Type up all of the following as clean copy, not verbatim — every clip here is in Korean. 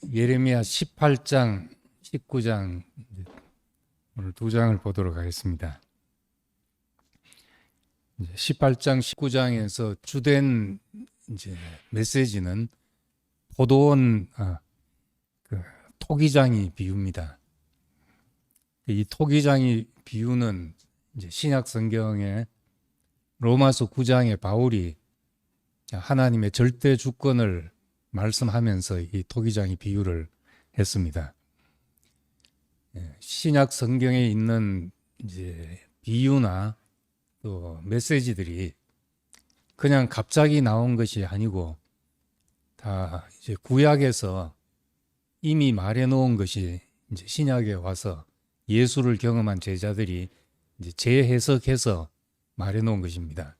예레미야 18장, 19장 오늘 두 장을 보도록 하겠습니다. 18장, 19장에서 주된 메시지는 포도원 토기장이 비유입니다. 이 토기장이 비유는 신약 성경의 로마서 9장에 바울이 하나님의 절대 주권을 말씀하면서 이 토기장이 비유를 했습니다. 신약 성경에 있는 비유나 또 메시지들이 그냥 갑자기 나온 것이 아니고 다 구약에서 이미 말해 놓은 것이 신약에 와서 예수를 경험한 제자들이 재해석해서 말해 놓은 것입니다.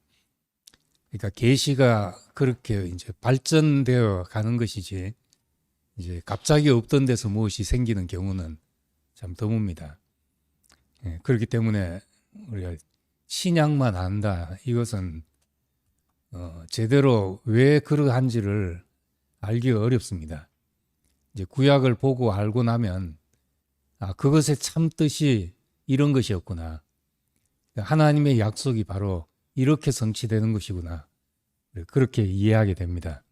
그러니까 계시가 그렇게 발전되어 가는 것이지 갑자기 없던 데서 무엇이 생기는 경우는 참 드뭅니다. 그렇기 때문에 우리가 신약만 안다, 이것은 제대로 왜 그러한지를 알기가 어렵습니다. 구약을 보고 알고 나면 그것의 참 뜻이 이런 것이었구나, 하나님의 약속이 바로 이렇게 성취되는 것이구나, 그렇게 이해하게 됩니다.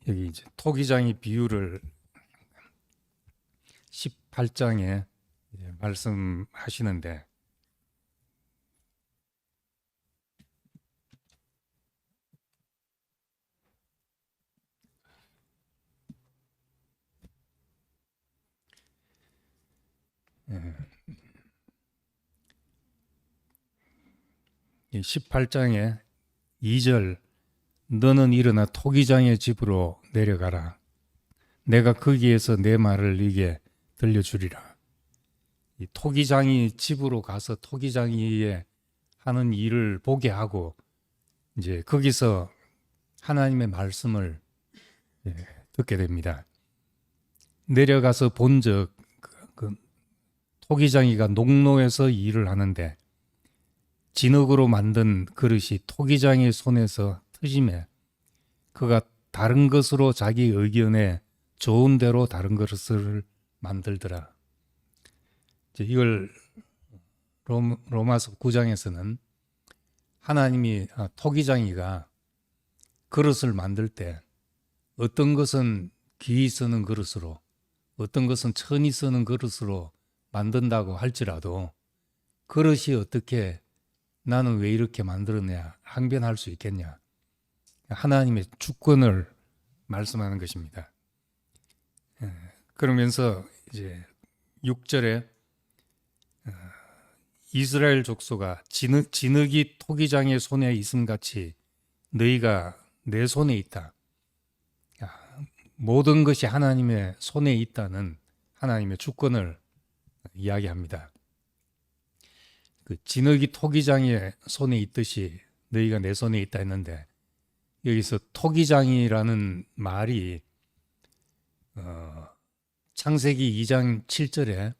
여기 토기장의 비유를 18장에 말씀하시는데, 이 18장에 2절, 너는 일어나 토기장의 집으로 내려가라. 내가 거기에서 내 말을 네게 들려주리라. 이 토기장이 집으로 가서 토기장이의 하는 일을 보게 하고 거기서 하나님의 말씀을 듣게 됩니다. 내려가서 본즉 그 토기장이가 농로에서 일을 하는데 진흙으로 만든 그릇이 토기장의 손에서 터지매 그가 다른 것으로 자기 의견에 좋은 대로 다른 그릇을 만들더라. 이걸 로마서 9장에서는 하나님이 토기장이가 그릇을 만들 때 어떤 것은 귀히 쓰는 그릇으로, 어떤 것은 천히 쓰는 그릇으로 만든다고 할지라도 그릇이 어떻게 나는 왜 이렇게 만들었냐 항변할 수 있겠냐, 하나님의 주권을 말씀하는 것입니다. 그러면서 6절에 이스라엘 족속아 진흙이 토기장의 손에 있음같이 너희가 내 손에 있다. 모든 것이 하나님의 손에 있다는 하나님의 주권을 이야기합니다. 그 진흙이 토기장의 손에 있듯이 너희가 내 손에 있다 했는데, 여기서 토기장이라는 말이 창세기 2장 7절에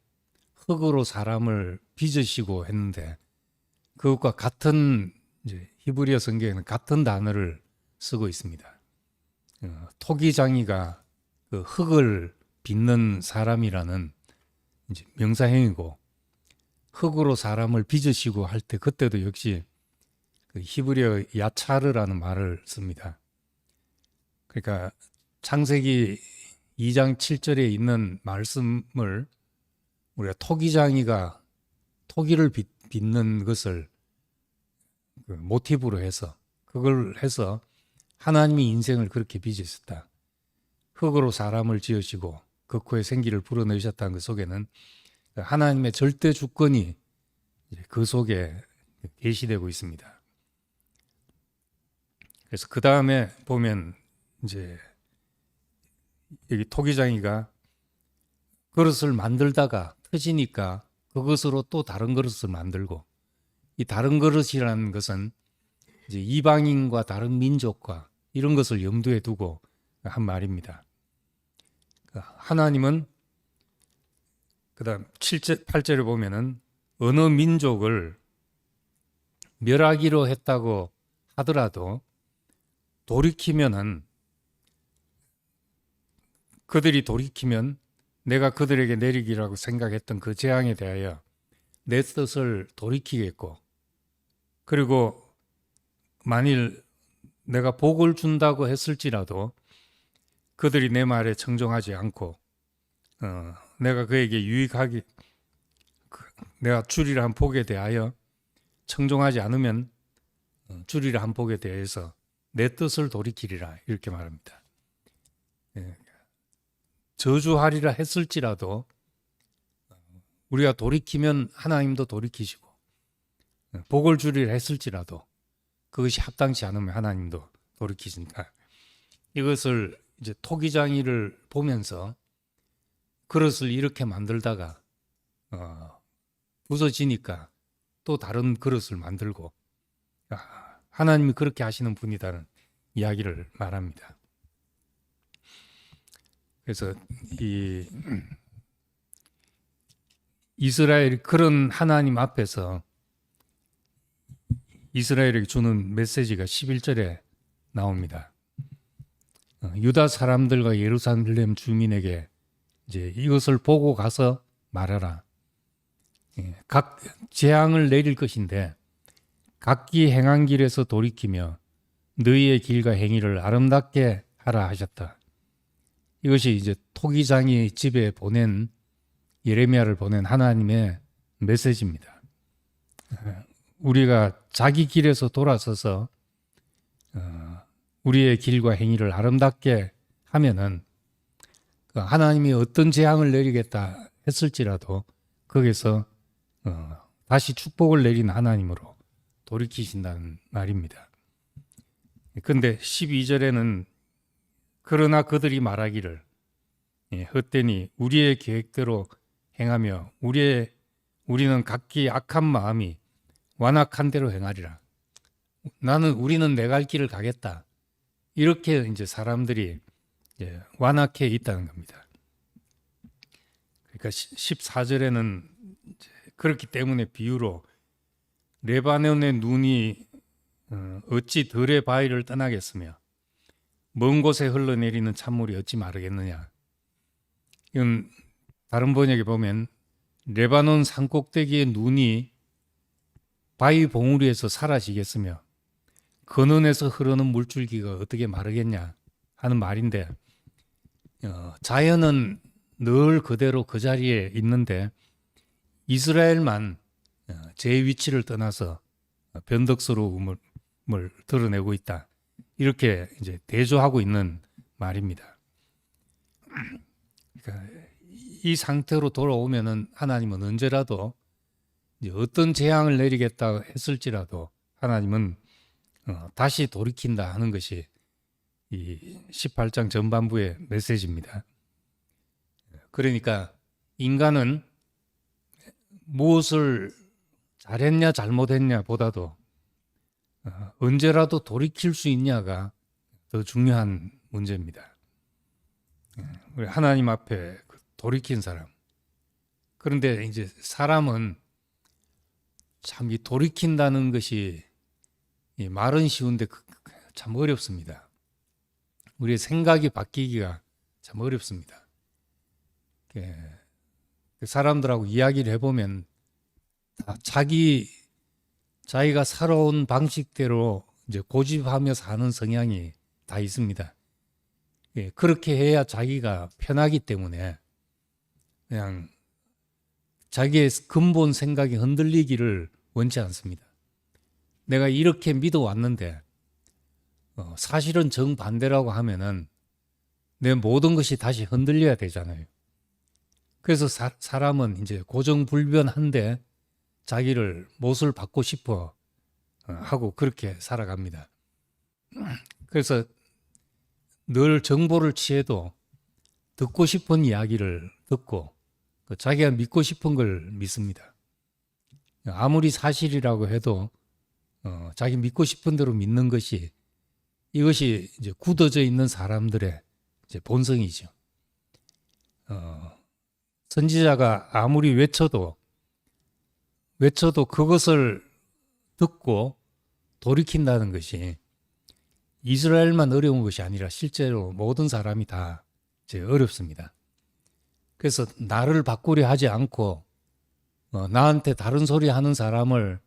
흙으로 사람을 빚으시고 했는데, 그것과 같은 히브리어 성경에는 같은 단어를 쓰고 있습니다. 토기장이가 그 흙을 빚는 사람이라는 명사형이고, 흙으로 사람을 빚으시고 할 때 그때도 역시 그 히브리어 야차르라는 말을 씁니다. 그러니까 창세기 2장 7절에 있는 말씀을 우리가 토기장이가 토기를 빚는 것을 그 모티브로 해서, 그걸 해서 하나님이 인생을 그렇게 빚으셨다, 흙으로 사람을 지으시고 그 코에 생기를 불어넣으셨다는 것 속에는 하나님의 절대 주권이 그 속에 계시되고 있습니다. 그래서 그 다음에 보면 여기 토기장이가 그릇을 만들다가 터지니까 그것으로 또 다른 그릇을 만들고, 이 다른 그릇이라는 것은 이방인과 다른 민족과 이런 것을 염두에 두고 한 말입니다. 하나님은 그 다음 7절, 8절에 보면은 어느 민족을 멸하기로 했다고 하더라도 돌이키면은 그들이 돌이키면 내가 그들에게 내리기라고 생각했던 그 재앙에 대하여 내 뜻을 돌이키겠고, 그리고 만일 내가 복을 준다고 했을지라도 그들이 내 말에 청종하지 않고 내가 그에게 유익하게 내가 주리라 한 복에 대하여 청종하지 않으면 주리라 한 복에 대해서 내 뜻을 돌이키리라, 이렇게 말합니다. 저주하리라 했을지라도 우리가 돌이키면 하나님도 돌이키시고, 복을 주리라 했을지라도 그것이 합당치 않으면 하나님도 돌이키신다. 이것을 이제 토기장이를 보면서 그릇을 이렇게 만들다가 부서지니까 또 다른 그릇을 만들고, 하나님이 그렇게 하시는 분이다는 이야기를 말합니다. 그래서 이 이스라엘이 그런 하나님 앞에서 이스라엘에게 주는 메시지가 11절에 나옵니다. 유다 사람들과 예루살렘 주민에게 이제 이것을 보고 가서 말하라. 각 재앙을 내릴 것인데 각기 행한 길에서 돌이키며 너희의 길과 행위를 아름답게 하라 하셨다. 이것이 이제 토기장이 집에 보낸 예레미야를 보낸 하나님의 메시지입니다. 우리가 자기 길에서 돌아서서 우리의 길과 행위를 아름답게 하면은 하나님이 어떤 재앙을 내리겠다 했을지라도 거기서 다시 축복을 내린 하나님으로 돌이키신다는 말입니다. 그런데 12절에는 그러나 그들이 말하기를 헛되니 우리의 계획대로 행하며 우리는 각기 악한 마음이 완악한 대로 행하리라. 우리는 내 갈 길을 가겠다. 이렇게 이제 사람들이 완악해 있다는 겁니다. 그러니까 14절에는 그렇기 때문에 비유로 레바논의 눈이 어찌 들의 바위를 떠나겠으며 먼 곳에 흘러내리는 찬물이 어찌 마르겠느냐. 이건 다른 번역에 보면 레바논 산꼭대기의 눈이 바위 봉우리에서 사라지겠으며 근원에서 흐르는 물줄기가 어떻게 마르겠냐 하는 말인데, 자연은 늘 그대로 그 자리에 있는데 이스라엘만 제 위치를 떠나서 변덕스러움을 드러내고 있다. 이렇게 이제 대조하고 있는 말입니다. 그러니까 이 상태로 돌아오면은 하나님은 언제라도 이제 어떤 재앙을 내리겠다 했을지라도 하나님은 다시 돌이킨다 하는 것이 이 18장 전반부의 메시지입니다. 그러니까 인간은 무엇을 잘했냐 잘못했냐 보다도 언제라도 돌이킬 수 있냐가 더 중요한 문제입니다. 우리 하나님 앞에 돌이킨 사람. 그런데 이제 사람은 참 이 돌이킨다는 것이 말은 쉬운데 참 어렵습니다. 우리의 생각이 바뀌기가 참 어렵습니다. 사람들하고 이야기를 해보면 자기가 살아온 방식대로 이제 고집하며 사는 성향이 다 있습니다. 그렇게 해야 자기가 편하기 때문에 그냥 자기의 근본 생각이 흔들리기를 원치 않습니다. 내가 이렇게 믿어왔는데 사실은 정반대라고 하면은 내 모든 것이 다시 흔들려야 되잖아요. 그래서 사람은 이제 고정불변한데 자기를 못을 받고 싶어 하고 그렇게 살아갑니다. 그래서 늘 정보를 취해도 듣고 싶은 이야기를 듣고 자기가 믿고 싶은 걸 믿습니다. 아무리 사실이라고 해도 자기 믿고 싶은 대로 믿는 것이 이것이 이제 굳어져 있는 사람들의 이제 본성이죠. 선지자가 아무리 외쳐도 그것을 듣고 돌이킨다는 것이 이스라엘만 어려운 것이 아니라 실제로 모든 사람이 다 이제 어렵습니다. 그래서 나를 바꾸려 하지 않고 나한테 다른 소리 하는 사람을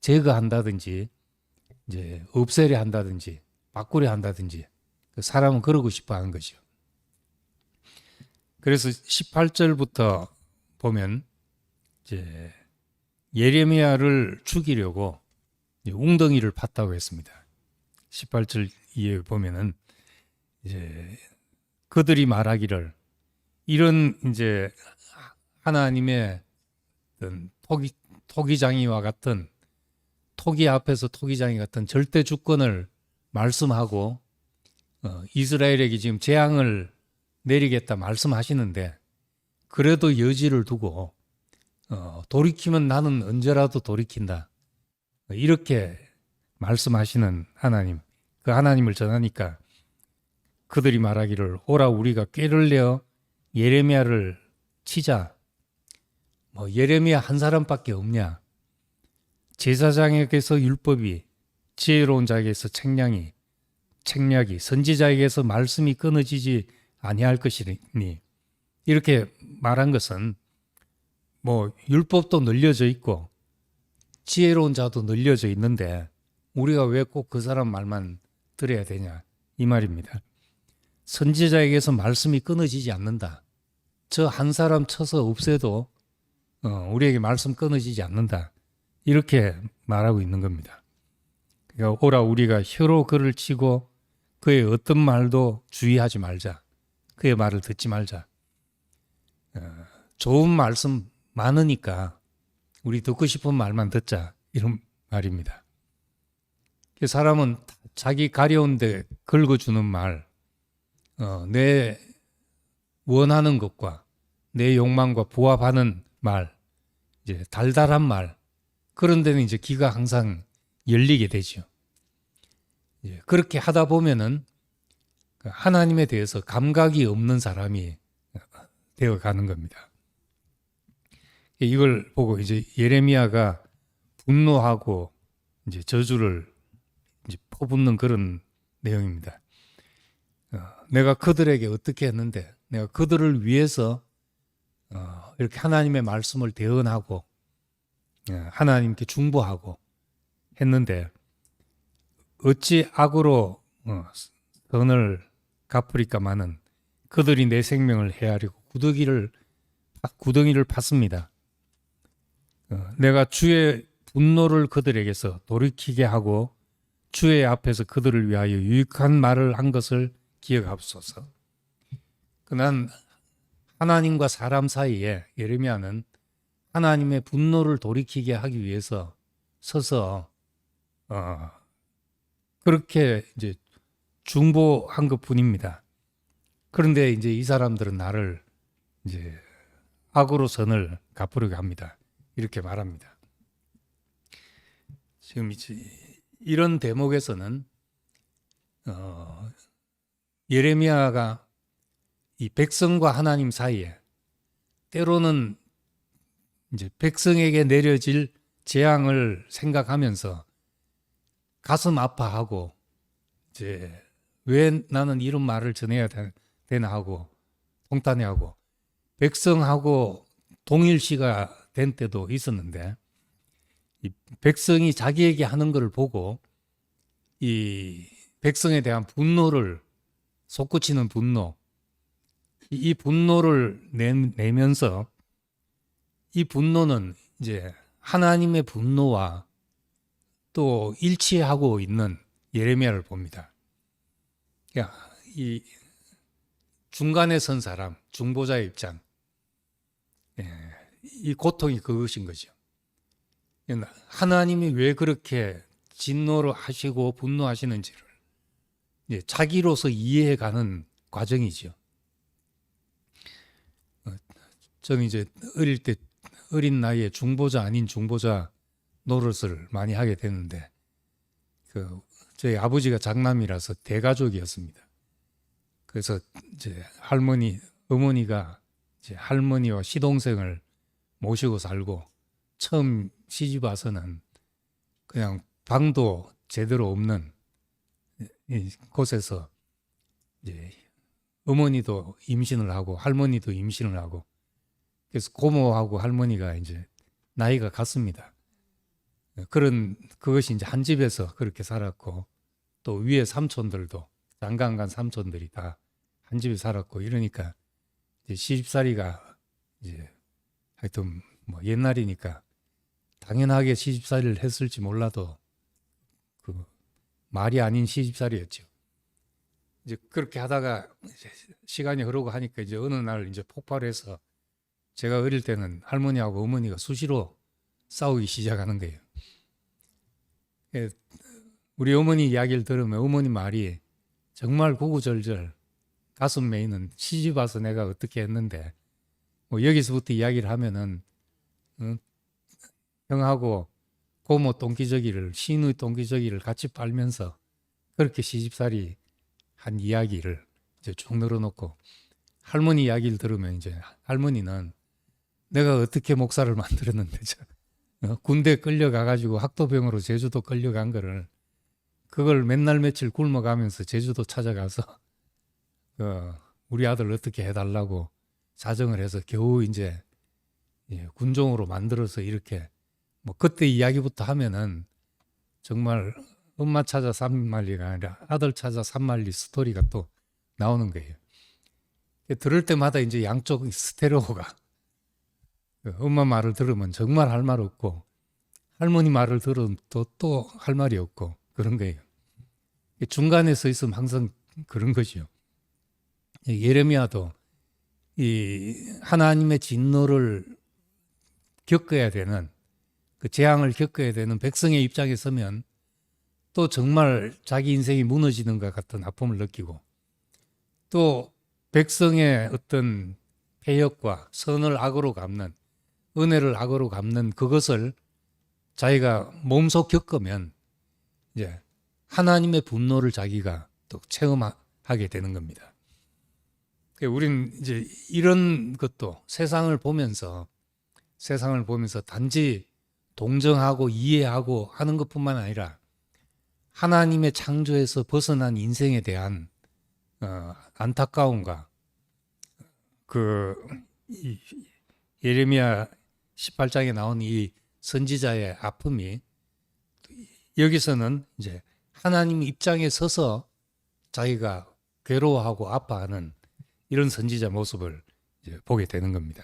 제거한다든지 이제 없애려 한다든지 바꾸려 한다든지 그 사람은 그러고 싶어 하는 거죠. 그래서 18절부터 보면 이제 예레미야를 죽이려고 웅덩이를 팠다고 했습니다. 18절 이에 보면은 이제 그들이 말하기를 이런 이제 하나님의 어떤 토기장이와 같은 토기 앞에서 토기장이 같은 절대 주권을 말씀하고 이스라엘에게 지금 재앙을 내리겠다 말씀하시는데 그래도 여지를 두고 돌이키면 나는 언제라도 돌이킨다 이렇게 말씀하시는 하나님, 그 하나님을 전하니까 그들이 말하기를 오라 우리가 꾀를 내어 예레미야를 치자. 뭐 예레미야 한 사람밖에 없냐? 제사장에게서 율법이, 지혜로운 자에게서 책략이, 선지자에게서 말씀이 끊어지지 아니할 것이니 이렇게 말한 것은 뭐 율법도 늘려져 있고 지혜로운 자도 늘려져 있는데 우리가 왜 꼭 그 사람 말만 들어야 되냐 이 말입니다. 선지자에게서 말씀이 끊어지지 않는다. 저 한 사람 쳐서 없애도 우리에게 말씀 끊어지지 않는다. 이렇게 말하고 있는 겁니다. 그러니까 오라 우리가 혀로 그를 치고 그의 어떤 말도 주의하지 말자. 그의 말을 듣지 말자. 좋은 말씀 많으니까 우리 듣고 싶은 말만 듣자. 이런 말입니다. 사람은 자기 가려운 데 긁어주는 말, 내 원하는 것과 내 욕망과 부합하는 말, 이제 달달한 말, 그런 데는 이제 귀가 항상 열리게 되죠. 그렇게 하다 보면은 하나님에 대해서 감각이 없는 사람이 되어 가는 겁니다. 이걸 보고 이제 예레미야가 분노하고 이제 저주를 이제 퍼붓는 그런 내용입니다. 내가 그들에게 어떻게 했는데, 내가 그들을 위해서 이렇게 하나님의 말씀을 대언하고 하나님께 중보하고 했는데 어찌 악으로 선을 갚으리까마는 그들이 내 생명을 헤아리고 구덩이를 팠습니다. 내가 주의 분노를 그들에게서 돌이키게 하고 주의 앞에서 그들을 위하여 유익한 말을 한 것을 기억하옵소서. 난 하나님과 사람 사이에 예레미야는 하나님의 분노를 돌이키게 하기 위해서 서서 그렇게 이제 중보한 것뿐입니다. 그런데 이제 이 사람들은 나를 이제 악으로 선을 갚으려고 합니다. 이렇게 말합니다. 지금 이제 이런 대목에서는 예레미야가 이 백성과 하나님 사이에 때로는 이제 백성에게 내려질 재앙을 생각하면서 가슴 아파하고 이제 왜 나는 이런 말을 전해야 되나 하고 통탄해하고 백성하고 동일시가 된 때도 있었는데 이 백성이 자기에게 하는 것을 보고 이 백성에 대한 분노를 솟구치는 분노 이 분노를 내면서 이 분노는 이제 하나님의 분노와 또 일치하고 있는 예레미야를 봅니다. 이 중간에 선 사람, 중보자의 입장, 이 고통이 그것인 거죠. 하나님이 왜 그렇게 진노를 하시고 분노하시는지를 자기로서 이해해가는 과정이죠. 저는 이제 어린 나이에 중보자 아닌 중보자 노릇을 많이 하게 됐는데, 저희 아버지가 장남이라서 대가족이었습니다. 그래서 이제 어머니가 이제 할머니와 시동생을 모시고 살고, 처음 시집 와서는 그냥 방도 제대로 없는 곳에서 이제 어머니도 임신을 하고 할머니도 임신을 하고 그래서 고모하고 할머니가 이제 나이가 같습니다. 그것이 이제 한 집에서 그렇게 살았고 또 위에 삼촌들도 장가간 삼촌들이 다 한 집에 살았고 이러니까 이제 시집살이가 이제 하여튼 뭐 옛날이니까 당연하게 시집살이를 했을지 몰라도 그 말이 아닌 시집살이였죠. 이제 그렇게 하다가 이제 시간이 흐르고 하니까 이제 어느 날 이제 폭발해서 제가 어릴 때는 할머니하고 어머니가 수시로 싸우기 시작하는 거예요. 우리 어머니 이야기를 들으면 어머니 말이 정말 구구절절 가슴 메이는 시집 와서 내가 어떻게 했는데 뭐 여기서부터 이야기를 하면은 형하고 고모 똥기저귀를 시누이 똥기저귀를 같이 빨면서 그렇게 시집살이 한 이야기를 이제 쭉 늘어놓고 할머니 이야기를 들으면 이제 할머니는 내가 어떻게 목사를 만들었는데 군대 끌려가가지고 학도병으로 제주도 끌려간 거를 그걸 맨날 며칠 굶어가면서 제주도 찾아가서 우리 아들 어떻게 해달라고 사정을 해서 겨우 이제 군종으로 만들어서 이렇게 뭐 그때 이야기부터 하면은 정말 엄마 찾아 삼만리가 아니라 아들 찾아 삼만리 스토리가 또 나오는 거예요. 들을 때마다 이제 양쪽 스테레오가 엄마 말을 들으면 정말 할 말 없고 할머니 말을 들으면 또 할 말이 없고 그런 거예요. 중간에 서 있으면 항상 그런 거죠. 예레미야도 이 하나님의 진노를 겪어야 되는 그 재앙을 겪어야 되는 백성의 입장에 서면 또 정말 자기 인생이 무너지는 것 같은 아픔을 느끼고 또 백성의 어떤 폐역과 선을 악으로 갚는 은혜를 악으로 갚는 그것을 자기가 몸소 겪으면 이제 하나님의 분노를 자기가 또 체험하게 되는 겁니다. 우린 이제 이런 것도 세상을 보면서 단지 동정하고 이해하고 하는 것뿐만 아니라 하나님의 창조에서 벗어난 인생에 대한 안타까움과 예레미야 18장에 나온 이 선지자의 아픔이 여기서는 이제 하나님 입장에 서서 자기가 괴로워하고 아파하는 이런 선지자 모습을 이제 보게 되는 겁니다.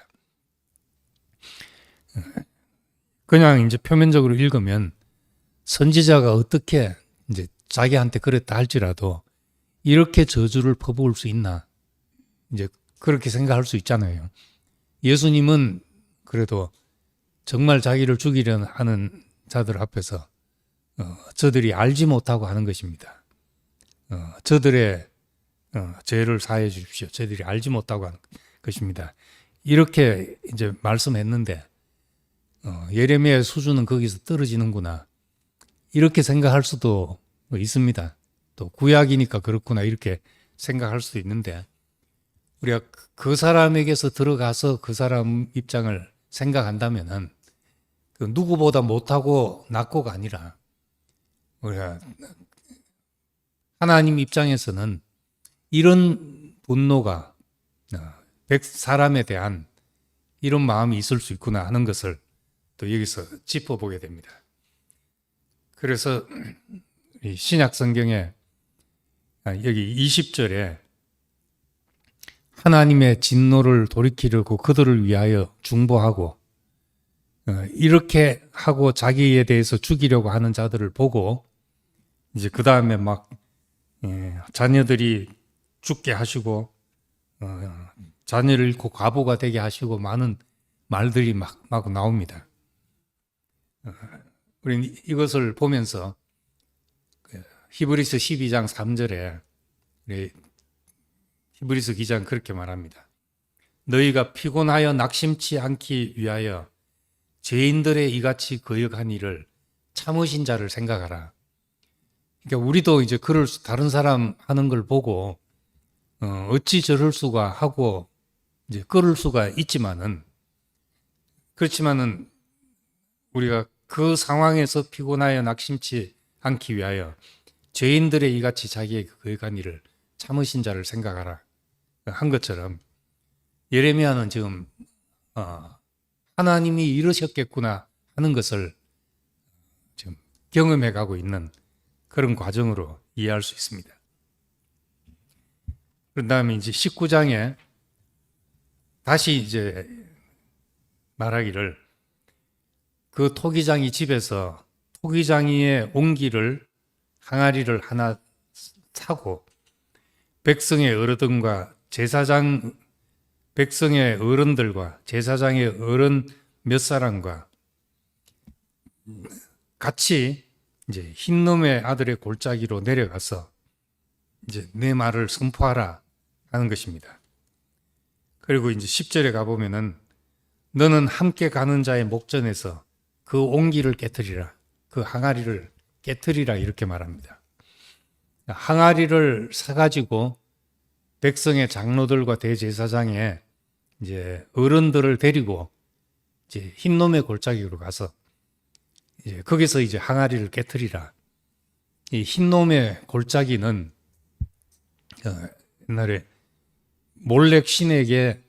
그냥 이제 표면적으로 읽으면 선지자가 어떻게 이제 자기한테 그랬다 할지라도 이렇게 저주를 퍼부을 수 있나 이제 그렇게 생각할 수 있잖아요. 예수님은 그래도 정말 자기를 죽이려 하는 자들 앞에서 저들이 알지 못하고 하는 것입니다. 저들의 죄를 사해 주십시오. 저들이 알지 못하고 하는 것입니다. 이렇게 이제 말씀했는데 예레미야의 수준은 거기서 떨어지는구나. 이렇게 생각할 수도 있습니다. 또 구약이니까 그렇구나 이렇게 생각할 수도 있는데 우리가 그 사람에게서 들어가서 그 사람 입장을 생각한다면은 그 누구보다 못하고 낫고가 아니라 우리가 하나님 입장에서는 이런 분노가 사람에 대한 이런 마음이 있을 수 있구나 하는 것을 또 여기서 짚어보게 됩니다. 그래서 이 신약 성경에 여기 20절에 하나님의 진노를 돌이키려고 그들을 위하여 중보하고 이렇게 하고 자기에 대해서 죽이려고 하는 자들을 보고 이제 그 다음에 막 자녀들이 죽게 하시고 자녀를 잃고 과부가 되게 하시고 많은 말들이 막 나옵니다. 우리는 이것을 보면서 히브리서 12장 3절에 히브리서 기자는 그렇게 말합니다. 너희가 피곤하여 낙심치 않기 위하여 죄인들의 이같이 거역한 일을 참으신 자를 생각하라. 그러니까 우리도 이제 다른 사람 하는 걸 보고 어찌 저럴 수가 하고 이제 끌을 수가 있지만은 그렇지만은 우리가 그 상황에서 피곤하여 낙심치 않기 위하여 죄인들의 이같이 자기의 거역한 일을 참으신 자를 생각하라. 한 것처럼 예레미야는 지금 하나님이 이러셨겠구나 하는 것을 지금 경험해 가고 있는 그런 과정으로 이해할 수 있습니다. 그런 다음에 이제 19장에 다시 이제 말하기를 그 토기장이 집에서 토기장이의 옹기를 항아리를 하나 사고 백성의 어른들과 백성의 어른들과 제사장의 어른 몇 사람과 같이 이제 흰놈의 아들의 골짜기로 내려가서 이제 내 말을 선포하라 하는 것입니다. 그리고 이제 10절에 가보면은 너는 함께 가는 자의 목전에서 그 옹기를 깨트리라, 그 항아리를 깨트리라 이렇게 말합니다. 항아리를 사가지고 백성의 장로들과 대제사장의 이제 어른들을 데리고 이제 흰놈의 골짜기로 가서 이제 거기서 이제 항아리를 깨트리라. 이 흰놈의 골짜기는 옛날에 몰렉 신에게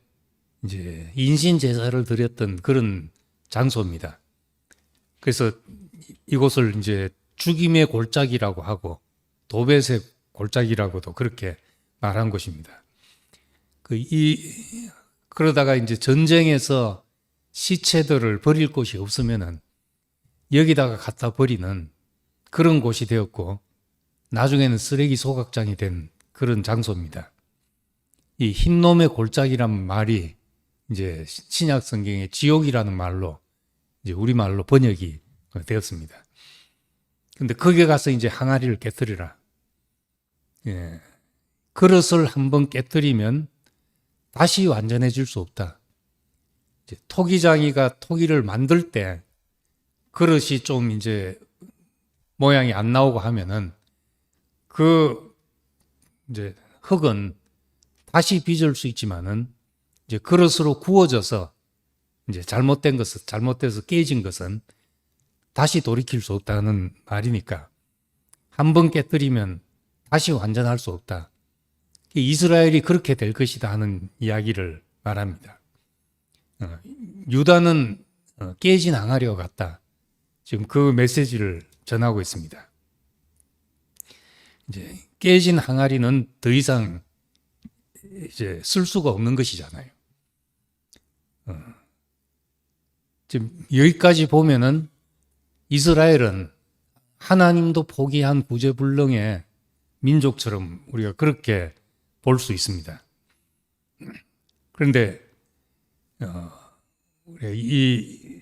이제 인신 제사를 드렸던 그런 장소입니다. 그래서 이곳을 이제 죽임의 골짜기라고 하고 도벳의 골짜기라고도 그렇게 말한 곳입니다. 그러다가 이제 전쟁에서 시체들을 버릴 곳이 없으면은 여기다가 갖다 버리는 그런 곳이 되었고 나중에는 쓰레기 소각장이 된 그런 장소입니다. 이 흰놈의 골짜기란 말이 이제 신약 성경의 지옥이라는 말로 이제 우리말로 번역이 되었습니다. 근데 거기에 가서 이제 항아리를 깨뜨리라. 예. 그릇을 한번 깨뜨리면 다시 완전해질 수 없다. 이제 토기장이가 토기를 만들 때 그릇이 좀 이제 모양이 안 나오고 하면은 그 이제 흙은 다시 빚을 수 있지만은 이제 그릇으로 구워져서 이제 잘못돼서 깨진 것은 다시 돌이킬 수 없다는 말이니까 한번 깨뜨리면 다시 완전할 수 없다. 이스라엘이 그렇게 될 것이다 하는 이야기를 말합니다. 유다는 깨진 항아리와 같다. 지금 그 메시지를 전하고 있습니다. 이제 깨진 항아리는 더 이상 이제 쓸 수가 없는 것이잖아요. 지금 여기까지 보면은 이스라엘은 하나님도 포기한 구제불능의 민족처럼 우리가 그렇게 볼 수 있습니다. 그런데 이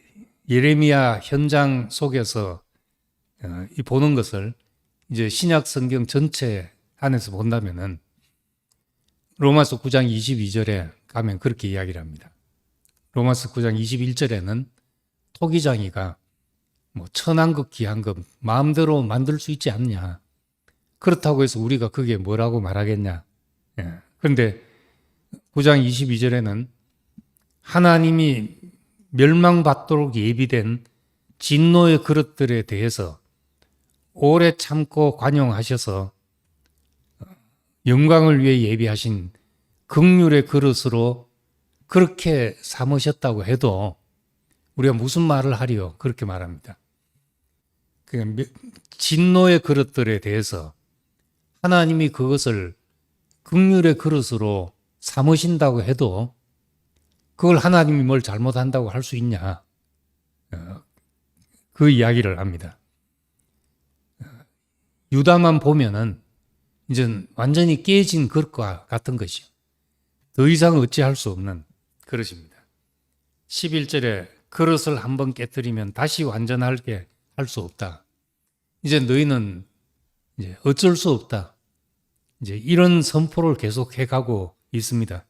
예레미야 현장 속에서 보는 것을 이제 신약 성경 전체 안에서 본다면은 로마서 9장 22절에 가면 그렇게 이야기를 합니다. 로마서 9장 21절에는 토기장이가 뭐 천한급 기한급 마음대로 만들 수 있지 않냐. 그렇다고 해서 우리가 그게 뭐라고 말하겠냐. 그런데 9장 22절에는 하나님이 멸망받도록 예비된 진노의 그릇들에 대해서 오래 참고 관용하셔서 영광을 위해 예비하신 긍휼의 그릇으로 그렇게 삼으셨다고 해도 우리가 무슨 말을 하리요? 그렇게 말합니다. 진노의 그릇들에 대해서 하나님이 그것을 긍휼의 그릇으로 삼으신다고 해도 그걸 하나님이 뭘 잘못한다고 할 수 있냐? 그 이야기를 합니다. 유다만 보면은 이제 완전히 깨진 그릇과 같은 것이요. 더 이상 어찌할 수 없는 그릇입니다. 11절에 그릇을 한번 깨뜨리면 다시 완전하게 할 수 없다. 이제 너희는 이제 어쩔 수 없다. 이제 이런 선포를 계속해 가고 있습니다.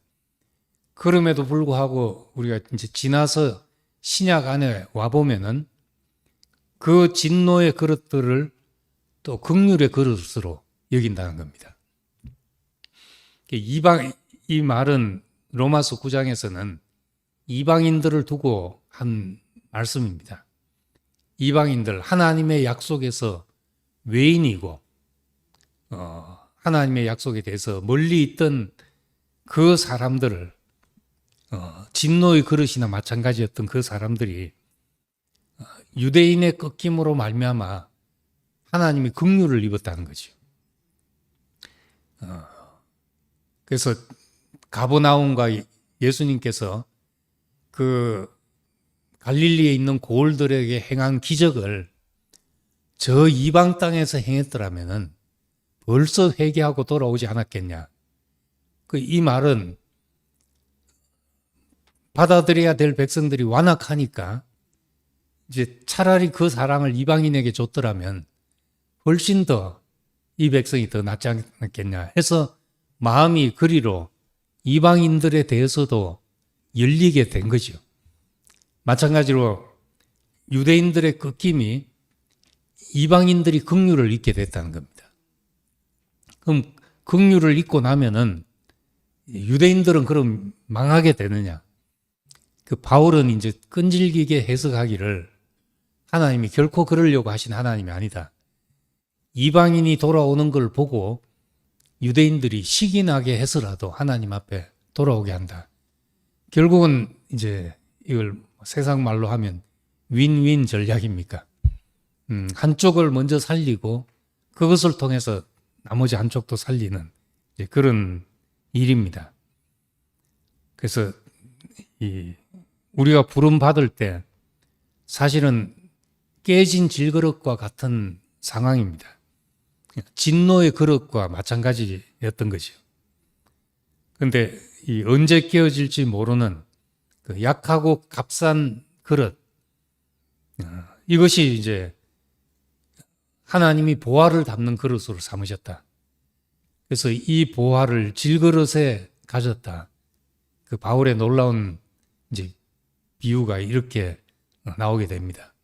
그럼에도 불구하고 우리가 이제 지나서 신약 안에 와 보면은 그 진노의 그릇들을 또 긍휼의 그릇으로 여긴다는 겁니다. 이 말은 로마서 9장에서는 이방인들을 두고 한 말씀입니다. 이방인들, 하나님의 약속에서 외인이고 하나님의 약속에 대해서 멀리 있던 그 사람들을 진노의 그릇이나 마찬가지였던 그 사람들이 유대인의 꺾임으로 말미암아 하나님이 긍휼을 입었다는 거죠. 그래서 가버나움과 예수님께서 그 갈릴리에 있는 고을들에게 행한 기적을 저 이방 땅에서 행했더라면은 벌써 회개하고 돌아오지 않았겠냐. 이 말은 받아들여야 될 백성들이 완악하니까 이제 차라리 그 사랑을 이방인에게 줬더라면 훨씬 더 이 백성이 더 낫지 않았겠냐 해서 마음이 그리로 이방인들에 대해서도 열리게 된 거죠. 마찬가지로 유대인들의 꺾임이 이방인들이 긍휼을 잊게 됐다는 겁니다. 그럼 긍휼을 잊고 나면은 유대인들은 그럼 망하게 되느냐? 그 바울은 이제 끈질기게 해석하기를 하나님이 결코 그러려고 하신 하나님이 아니다. 이방인이 돌아오는 걸 보고 유대인들이 식이 나게 해서라도 하나님 앞에 돌아오게 한다. 결국은 이제 이걸 세상 말로 하면 윈윈 전략입니까? 한쪽을 먼저 살리고 그것을 통해서 나머지 한쪽도 살리는 이제 그런 일입니다. 그래서 우리가 부름 받을 때 사실은 깨진 질그릇과 같은 상황입니다. 진노의 그릇과 마찬가지였던 거죠. 그런데 언제 깨어질지 모르는 그 약하고 값싼 그릇, 이것이 이제 하나님이 보화를 담는 그릇으로 삼으셨다. 그래서 이 보화를 질그릇에 가졌다. 그 바울의 놀라운 이제 비유가 이렇게 나오게 됩니다.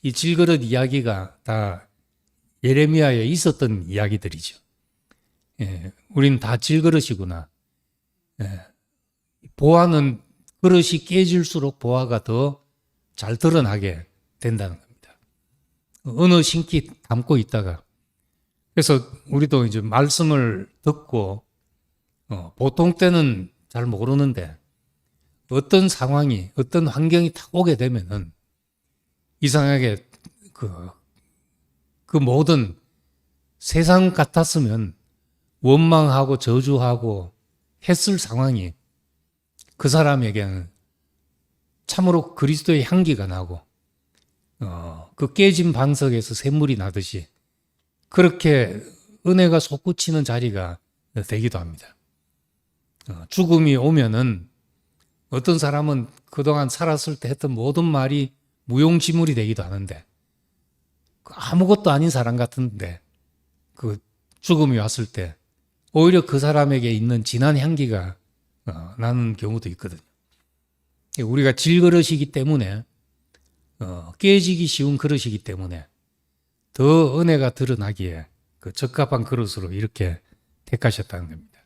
이 질그릇 이야기가 다 예레미야에 있었던 이야기들이죠. 우린 다 질그릇이구나. 보화는 그릇이 깨질수록 보화가 더 잘 드러나게 된다는 겁니다. 어느 신기 담고 있다가 그래서 우리도 이제 말씀을 듣고 보통 때는 잘 모르는데 어떤 상황이 어떤 환경이 딱 오게 되면은 이상하게 그 모든 세상 같았으면 원망하고 저주하고 했을 상황이 그 사람에게는 참으로 그리스도의 향기가 나고 그 깨진 반석에서 샘물이 나듯이 그렇게 은혜가 솟구치는 자리가 되기도 합니다. 죽음이 오면은 어떤 사람은 그동안 살았을 때 했던 모든 말이 무용지물이 되기도 하는데 아무것도 아닌 사람 같은데 그 죽음이 왔을 때 오히려 그 사람에게 있는 진한 향기가 나는 경우도 있거든요. 우리가 질그릇이기 때문에 깨지기 쉬운 그릇이기 때문에 더 은혜가 드러나기에 그 적합한 그릇으로 이렇게 택하셨다는 겁니다.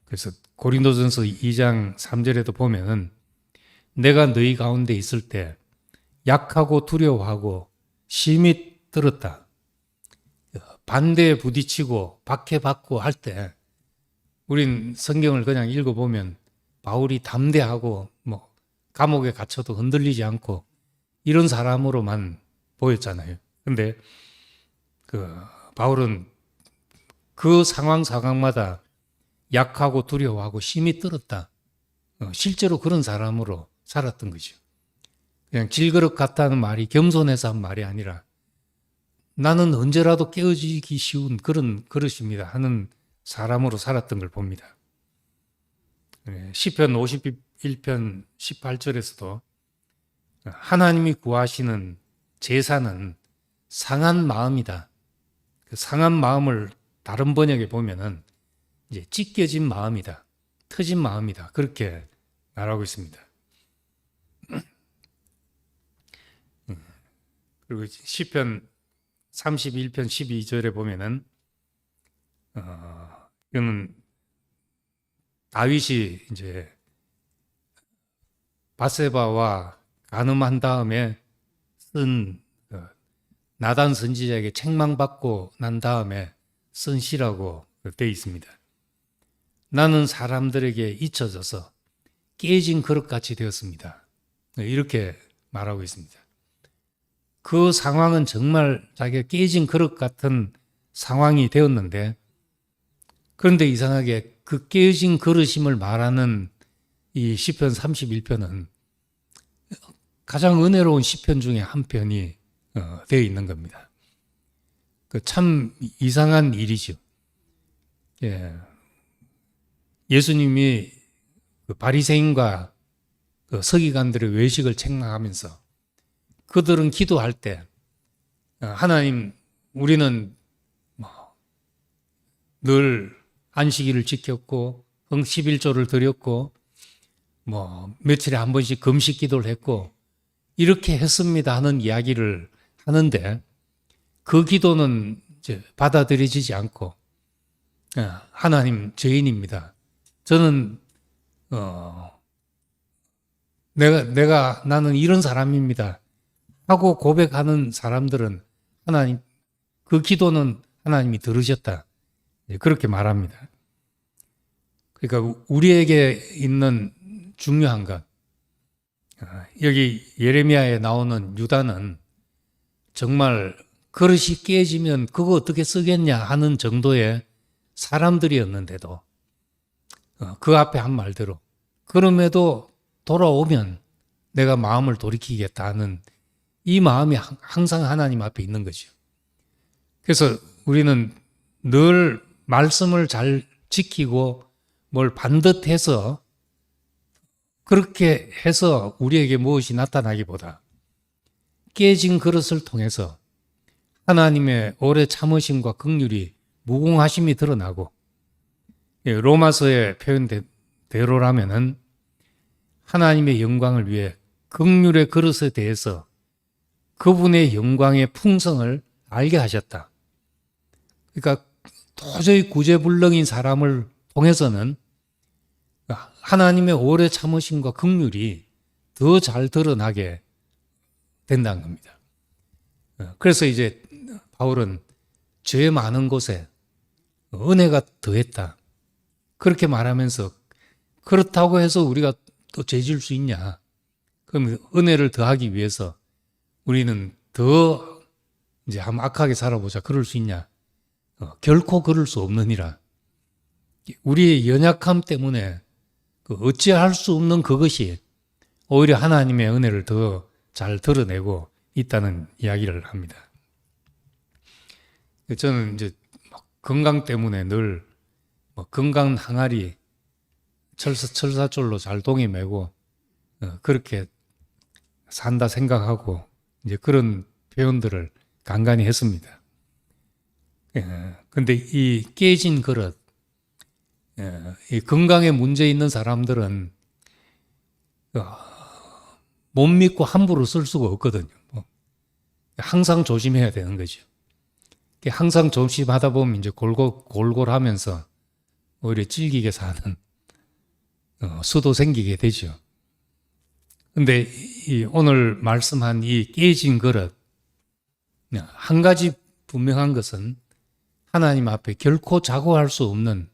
그래서 고린도전서 2장 3절에도 보면은 내가 너희 가운데 있을 때 약하고 두려워하고 심히 떨었다. 반대에 부딪히고 박해받고 할 때 우린 성경을 그냥 읽어보면 바울이 담대하고 감옥에 갇혀도 흔들리지 않고 이런 사람으로만 보였잖아요. 근데 바울은 그 상황마다 약하고 두려워하고 심히 떨었다. 실제로 그런 사람으로 살았던 거죠. 그냥 질그릇 같다는 말이 겸손해서 한 말이 아니라 나는 언제라도 깨어지기 쉬운 그런 그릇입니다 하는 사람으로 살았던 걸 봅니다. 시편 51편 18절에서도 하나님이 구하시는 제사는 상한 마음이다. 그 상한 마음을 다른 번역에 보면은 이제 찢겨진 마음이다. 터진 마음이다. 그렇게 말하고 있습니다. 그리고 시편 31편 12절에 보면은 이거는 다윗이 이제 밧세바와 간음한 다음에 쓴 나단 선지자에게 책망받고 난 다음에 쓴 시라고 되어 있습니다. 나는 사람들에게 잊혀져서 깨진 그릇같이 되었습니다. 이렇게 말하고 있습니다. 그 상황은 정말 자기가 깨진 그릇 같은 상황이 되었는데, 그런데 이상하게 그 깨진 그릇임을 말하는 이 시편 31편은 가장 은혜로운 시편 중에 한 편이 되어 있는 겁니다. 참 이상한 일이죠. 예수님이 바리새인과 서기관들의 외식을 책망하면서 그들은 기도할 때 하나님, 우리는 늘 안식일을 지켰고 11조를 드렸고 며칠에 한 번씩 금식 기도를 했고 이렇게 했습니다 하는 이야기를 하는데, 그 기도는 이제 받아들여지지 않고 하나님, 죄인입니다. 저는 나는 이런 사람입니다 하고 고백하는 사람들은 하나님, 그 기도는 하나님이 들으셨다, 그렇게 말합니다. 그러니까 우리에게 있는 중요한 것, 여기 예레미야에 나오는 유다는 정말 그릇이 깨지면 그거 어떻게 쓰겠냐 하는 정도의 사람들이었는데도 그 앞에 한 말대로 그럼에도 돌아오면 내가 마음을 돌이키겠다 하는 이 마음이 항상 하나님 앞에 있는 거죠. 그래서 우리는 늘 말씀을 잘 지키고 뭘 반듯해서 그렇게 해서 우리에게 무엇이 나타나기보다 깨진 그릇을 통해서 하나님의 오래 참으심과 긍휼이 무궁하심이 드러나고, 로마서의 표현대로라면은 하나님의 영광을 위해 긍휼의 그릇에 대해서 그분의 영광의 풍성을 알게 하셨다. 그러니까 도저히 구제불능인 사람을 통해서는 하나님의 오래 참으심과 긍휼이 더 잘 드러나게 된다는 겁니다. 그래서 이제 바울은 죄 많은 곳에 은혜가 더했다, 그렇게 말하면서, 그렇다고 해서 우리가 또 죄 지을 수 있냐? 그럼 은혜를 더하기 위해서 우리는 더 이제 한번 악하게 살아보자, 그럴 수 있냐? 결코 그럴 수 없느니라. 우리의 연약함 때문에 어찌할 수 없는 그것이 오히려 하나님의 은혜를 더 잘 드러내고 있다는 이야기를 합니다. 저는 이제 건강 때문에 늘 건강 항아리 철사줄로 잘 동이 매고 그렇게 산다 생각하고 이제 그런 표현들을 간간히 했습니다. 근데 이 깨진 그릇, 이 건강에 문제 있는 사람들은 못 믿고 함부로 쓸 수가 없거든요. 항상 조심해야 되는 거죠. 항상 조심하다 보면 이제 골골하면서 오히려 질기게 사는 수도 생기게 되죠. 근데 오늘 말씀한 이 깨진 그릇, 한 가지 분명한 것은 하나님 앞에 결코 자고할 수 없는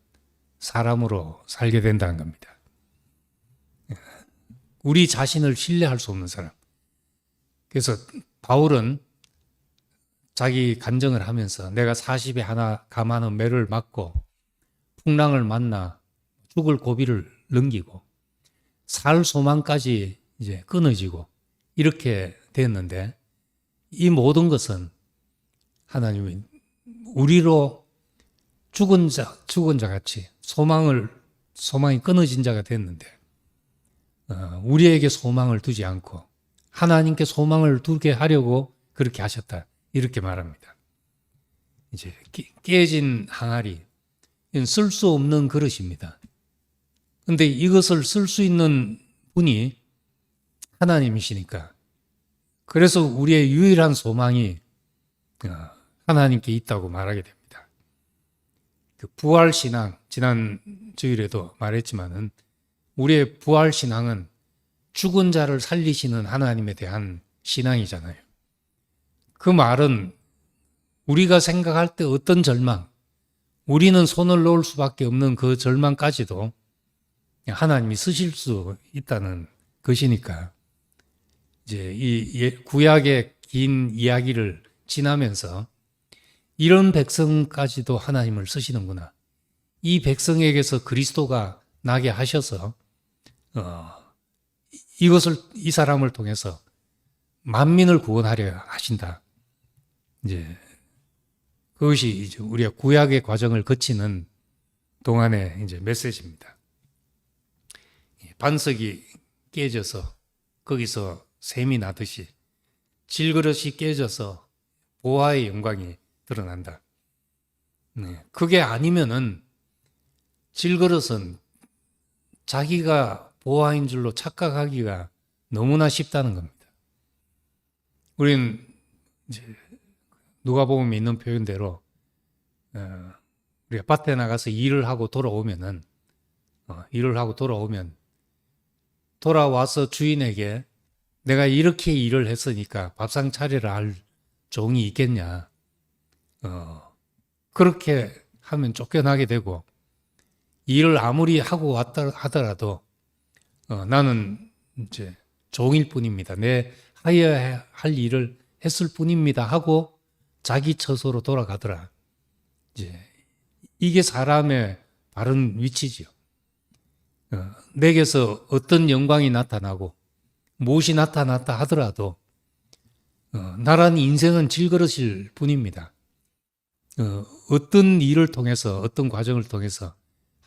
사람으로 살게 된다는 겁니다. 우리 자신을 신뢰할 수 없는 사람. 그래서 바울은 자기 간증을 하면서 내가 40에 하나 감하는 매를 맞고 풍랑을 만나 죽을 고비를 넘기고 살 소망까지 이제 끊어지고 이렇게 됐는데, 이 모든 것은 하나님이 우리로 죽은 자 같이 소망이 끊어진 자가 됐는데, 우리에게 소망을 두지 않고 하나님께 소망을 두게 하려고 그렇게 하셨다, 이렇게 말합니다. 이제 깨진 항아리, 쓸 수 없는 그릇입니다. 근데 이것을 쓸 수 있는 분이 하나님이시니까, 그래서 우리의 유일한 소망이 하나님께 있다고 말하게 됩니다. 그 부활신앙, 지난 주일에도 말했지만은 우리의 부활신앙은 죽은 자를 살리시는 하나님에 대한 신앙이잖아요. 그 말은 우리가 생각할 때 어떤 절망, 우리는 손을 놓을 수밖에 없는 그 절망까지도 하나님이 쓰실 수 있다는 것이니까 이제 이 구약의 긴 이야기를 지나면서 이런 백성까지도 하나님을 쓰시는구나. 이 백성에게서 그리스도가 나게 하셔서 이 사람을 통해서 만민을 구원하려 하신다. 이제 그것이 이제 우리가 구약의 과정을 거치는 동안의 이제 메시지입니다. 반석이 깨져서 거기서 샘이 나듯이 질그릇이 깨져서 보화의 영광이 드러난다. 그게 아니면은 질그릇은 자기가 보화인 줄로 착각하기가 너무나 쉽다는 겁니다. 우리는 이제 누가복음에 있는 표현대로 우리가 밭에 나가서 일을 하고 돌아오면 돌아와서 주인에게 내가 이렇게 일을 했으니까 밥상 차리라 할 종이 있겠냐. 그렇게 하면 쫓겨나게 되고 일을 아무리 하고 왔다 하더라도 나는 이제 종일 뿐입니다. 내 하여야 할 일을 했을 뿐입니다 하고 자기 처소로 돌아가더라. 이제 이게 사람의 바른 위치지요. 내게서 어떤 영광이 나타나고 무엇이 나타났다 하더라도 나란 인생은 질그릇일 뿐입니다. 어떤 일을 통해서 어떤 과정을 통해서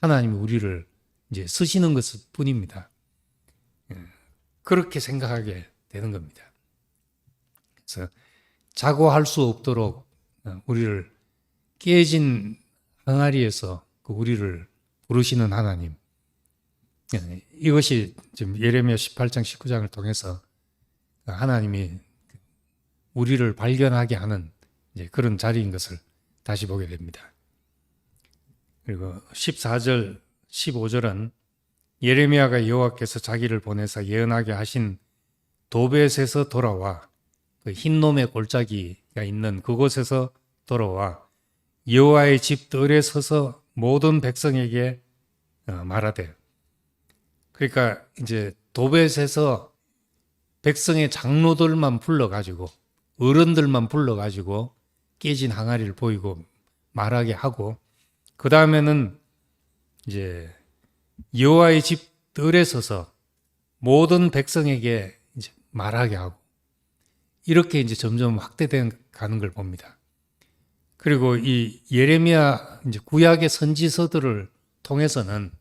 하나님이 우리를 이제 쓰시는 것일 뿐입니다. 그렇게 생각하게 되는 겁니다. 그래서 자고할 수 없도록 우리를 깨진 항아리에서 우리를 부르시는 하나님. 이것이 지금 예레미야 18장 19장을 통해서 하나님이 우리를 발견하게 하는 이제 그런 자리인 것을 다시 보게 됩니다. 그리고 14절, 15절은 예레미야가 여호와께서 자기를 보내사 예언하게 하신 도벳에서 돌아와 그 흰놈의 골짜기가 있는 그곳에서 돌아와 여호와의 집 뜰에 서서 모든 백성에게 말하되, 그러니까 이제 도벳에서 백성의 장로들만 불러가지고 어른들만 불러가지고 깨진 항아리를 보이고 말하게 하고, 그 다음에는 이제 여호와의 집 뜰에 서서 모든 백성에게 이제 말하게 하고, 이렇게 이제 점점 확대돼 가는 걸 봅니다. 그리고 이 예레미야 이제 구약의 선지서들을 통해서는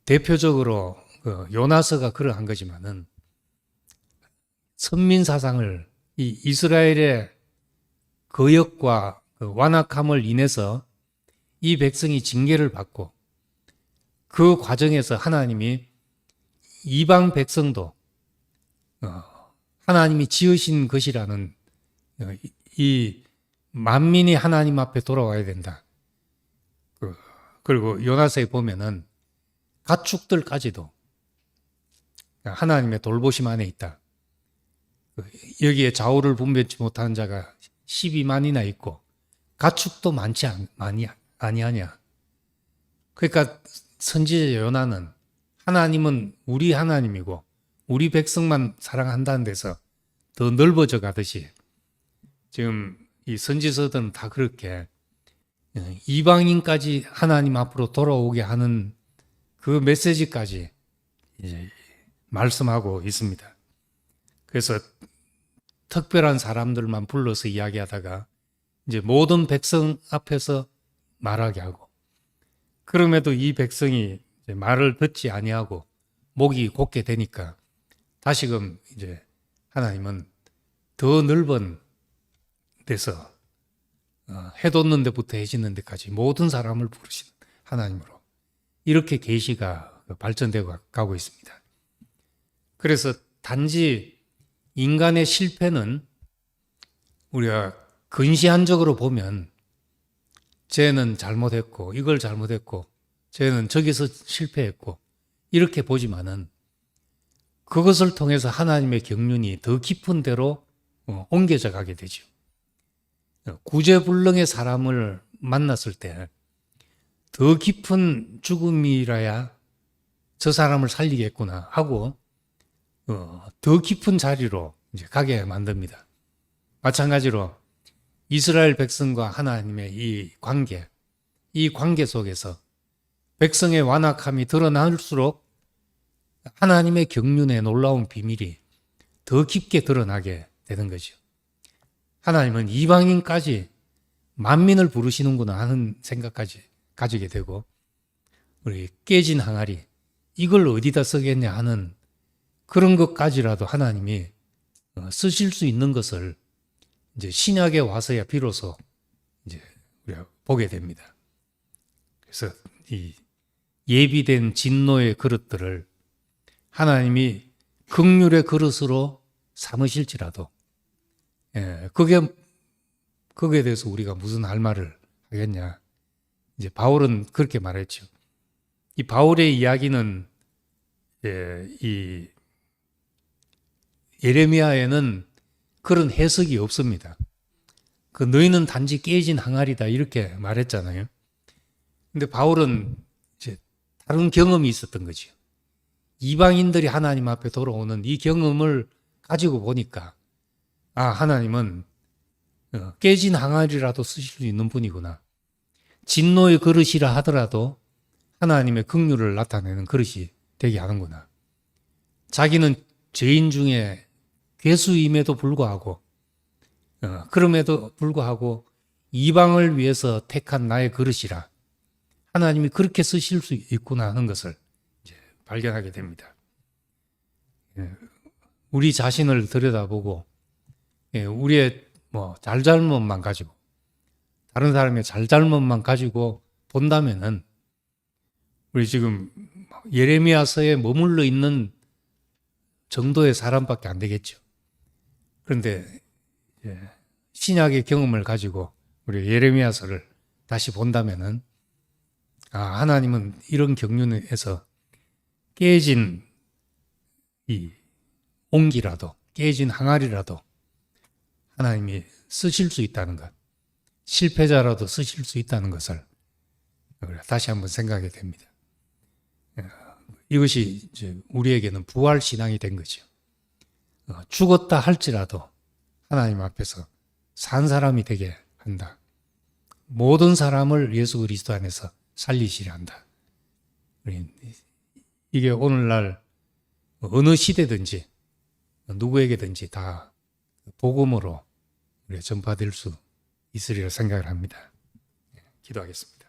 대표적으로 요나서가 그러한 거지만은 선민 사상을 이 이스라엘의 거역과 완악함을 인해서 이 백성이 징계를 받고 그 과정에서 하나님이 이방 백성도 하나님이 지으신 것이라는 이 만민이 하나님 앞에 돌아와야 된다. 그리고 요나서에 보면은 가축들까지도 하나님의 돌보심 안에 있다. 여기에 좌우를 분별치 못하는 자가 12만이나 있고 가축도 많지 아니하냐. 그러니까 선지자 요나는 하나님은 우리 하나님이고 우리 백성만 사랑한다는 데서 더 넓어져 가듯이 지금 이 선지서들은 다 그렇게 이방인까지 하나님 앞으로 돌아오게 하는 그 메시지까지 이제 말씀하고 있습니다. 그래서 특별한 사람들만 불러서 이야기하다가 이제 모든 백성 앞에서 말하게 하고, 그럼에도 이 백성이 이제 말을 듣지 아니하고 목이 곧게 되니까 다시금 이제 하나님은 더 넓은 데서 해 돋는 데부터 해 짓는 데까지 모든 사람을 부르시는 하나님으로 이렇게 계시가 발전되고 가고 있습니다. 그래서 단지 인간의 실패는 우리가 근시안적으로 보면 쟤는 잘못했고 이걸 잘못했고 쟤는 저기서 실패했고 이렇게 보지만은 그것을 통해서 하나님의 경륜이 더 깊은 데로 옮겨져 가게 되죠. 구제불능의 사람을 만났을 때 더 깊은 죽음이라야 저 사람을 살리겠구나 하고 더 깊은 자리로 이제 가게 만듭니다. 마찬가지로 이스라엘 백성과 하나님의 이 관계 속에서 백성의 완악함이 드러날수록 하나님의 경륜의 놀라운 비밀이 더 깊게 드러나게 되는 거죠. 하나님은 이방인까지 만민을 부르시는구나 하는 생각까지 가지게 되고, 우리 깨진 항아리 이걸 어디다 쓰겠냐 하는 그런 것까지라도 하나님이 쓰실 수 있는 것을 이제 신약에 와서야 비로소 이제 우리가 보게 됩니다. 그래서 이 예비된 진노의 그릇들을 하나님이 긍휼의 그릇으로 삼으실지라도, 거기에 대해서 우리가 무슨 할 말을 하겠냐. 이제 바울은 그렇게 말했죠. 이 바울의 이야기는 이 예레미야에는 그런 해석이 없습니다. 그 너희는 단지 깨진 항아리다 이렇게 말했잖아요. 근데 바울은 이제 다른 경험이 있었던 거죠. 이방인들이 하나님 앞에 돌아오는 이 경험을 가지고 보니까 하나님은 깨진 항아리라도 쓰실 수 있는 분이구나. 진노의 그릇이라 하더라도 하나님의 긍휼을 나타내는 그릇이 되게 하는구나. 자기는 죄인 중에 괴수임에도 불구하고 그럼에도 불구하고 이방을 위해서 택한 나의 그릇이라 하나님이 그렇게 쓰실 수 있구나 하는 것을 이제 발견하게 됩니다. 우리 자신을 들여다보고 우리의 잘잘못만 가지고 다른 사람의 잘잘못만 가지고 본다면은 우리 지금 예레미야서에 머물러 있는 정도의 사람밖에 안 되겠죠. 그런데 신약의 경험을 가지고 우리 예레미야서를 다시 본다면은 하나님은 이런 경륜에서 깨진 이 옹기라도 깨진 항아리라도 하나님이 쓰실 수 있다는 것, 실패자라도 쓰실 수 있다는 것을 다시 한번 생각하게 됩니다. 이것이 이제 우리에게는 부활 신앙이 된 거죠. 죽었다 할지라도 하나님 앞에서 산 사람이 되게 한다. 모든 사람을 예수 그리스도 안에서 살리시려 한다. 이게 오늘날 어느 시대든지 누구에게든지 다 복음으로 우리가 전파될 수 있으리라 생각을 합니다. 기도하겠습니다.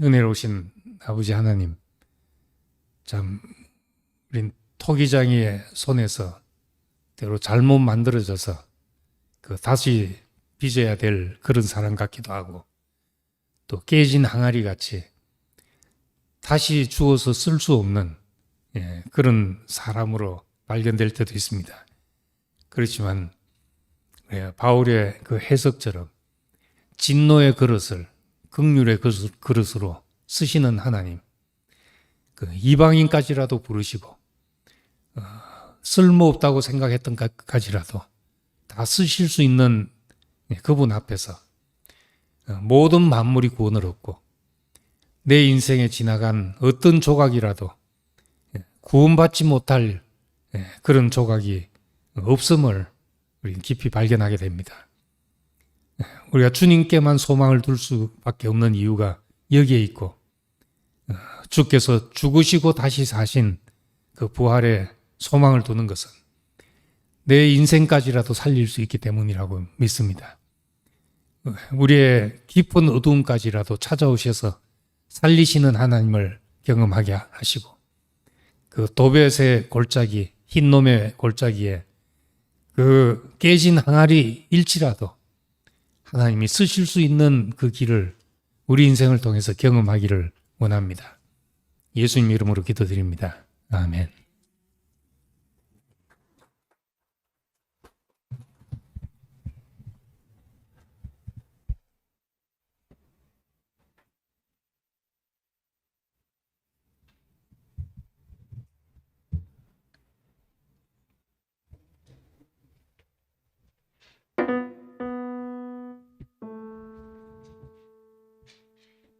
은혜로우신 아버지 하나님, 참 우린 토기장이의 손에서 때로 잘못 만들어져서 다시 빚어야 될 그런 사람 같기도 하고, 또 깨진 항아리 같이 다시 주어서 쓸 수 없는 그런 사람으로 발견될 때도 있습니다. 그렇지만 바울의 그 해석처럼 진노의 그릇을 긍휼의 그릇으로 쓰시는 하나님, 이방인까지라도 부르시고 쓸모없다고 생각했던 것까지라도 다 쓰실 수 있는 그분 앞에서 모든 만물이 구원을 얻고 내 인생에 지나간 어떤 조각이라도 구원받지 못할 그런 조각이 없음을 우리 깊이 발견하게 됩니다. 우리가 주님께만 소망을 둘 수밖에 없는 이유가 여기에 있고, 주께서 죽으시고 다시 사신 그 부활에 소망을 두는 것은 내 인생까지라도 살릴 수 있기 때문이라고 믿습니다. 우리의 깊은 어두움까지라도 찾아오셔서 살리시는 하나님을 경험하게 하시고, 그 도벳의 골짜기, 흰놈의 골짜기에 그 깨진 항아리일지라도 하나님이 쓰실 수 있는 그 길을 우리 인생을 통해서 경험하기를 원합니다. 예수님 이름으로 기도드립니다. 아멘.